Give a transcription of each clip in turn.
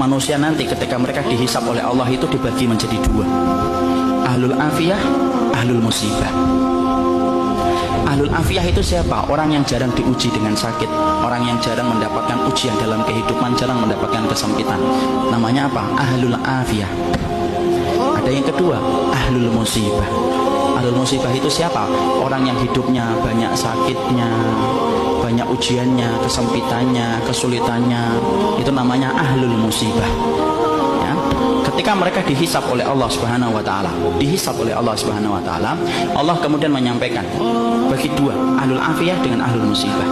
manusia nanti ketika mereka dihisab oleh Allah itu dibagi menjadi dua. Ahlul afiyah, ahlul musibah. Ahlul afiyah itu siapa? Orang yang jarang diuji dengan sakit, orang yang jarang mendapatkan ujian dalam kehidupan, jarang mendapatkan kesempitan. Namanya apa? Ahlul afiyah. Ada yang kedua, ahlul musibah. Ahlul musibah itu siapa? Orang yang hidupnya banyak sakitnya, banyak ujiannya, kesempitannya, kesulitannya. Itu namanya ahlul musibah. Ya. Ketika mereka dihisab oleh Allah Subhanahu wa taala, Allah kemudian menyampaikan bagi dua, ahlul afiyah dengan ahlul musibah.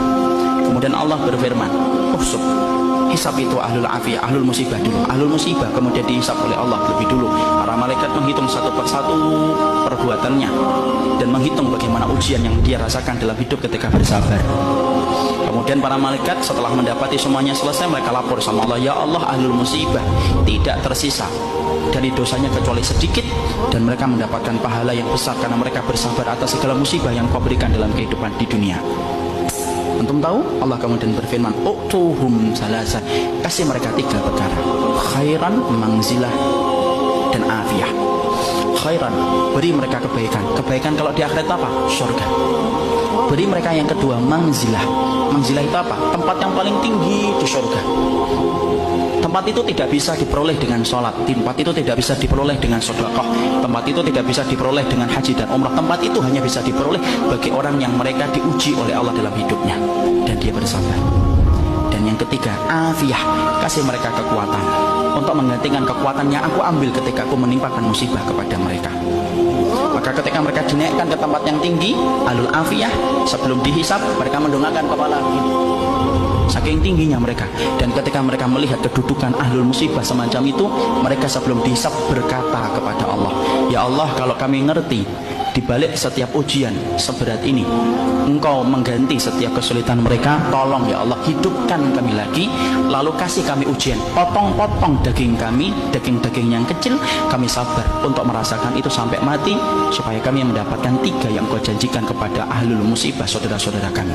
Kemudian Allah berfirman, "Uhsub." Hisab itu ahlul afiyah, ahlul musibah dulu. Ahlul musibah kemudian dihisab oleh Allah lebih dulu. Para malaikat menghitung satu persatu perbuatannya dan menghitung bagaimana ujian yang dia rasakan dalam hidup ketika bersabar. Kemudian para malaikat setelah mendapati semuanya selesai, mereka lapor sama Allah, "Ya Allah, ahlul musibah tidak tersisa dari dosanya kecuali sedikit, dan mereka mendapatkan pahala yang besar karena mereka bersabar atas segala musibah yang Kau berikan dalam kehidupan di dunia." Antum tahu? Allah kemudian berfirman, "Utuhum salasa." Kasih mereka tiga perkara: khairan, manzilah, dan afiyah. Khairan, beri mereka kebaikan. Kebaikan kalau di akhirat apa? Surga. Beri mereka yang kedua, manzilah. Manzilah itu apa? Tempat yang paling tinggi di surga. Tempat itu tidak bisa diperoleh dengan sholat, tempat itu tidak bisa diperoleh dengan sedekah, tempat itu tidak bisa diperoleh dengan haji dan umrah. Tempat itu hanya bisa diperoleh bagi orang yang mereka diuji oleh Allah dalam hidupnya dan dia bersabar. Dan yang ketiga, afiyah. Kasih mereka kekuatan untuk menggantikan kekuatan yang aku ambil ketika aku menimpakan musibah kepada mereka. Maka ketika mereka dinaikkan ke tempat yang tinggi, ahlul afiyah, sebelum dihisab mereka mendongakkan kepala saking tingginya mereka. Dan ketika mereka melihat kedudukan ahlul musibah semacam itu, mereka sebelum dihisab berkata kepada Allah, "Ya Allah, kalau kami ngerti di balik setiap ujian seberat ini Engkau mengganti setiap kesulitan mereka, tolong ya Allah hidupkan kami lagi, lalu kasih kami ujian, potong-potong daging kami, daging-daging yang kecil, kami sabar untuk merasakan itu sampai mati, supaya kami mendapatkan tiga yang Kau janjikan kepada ahlul musibah saudara-saudara kami."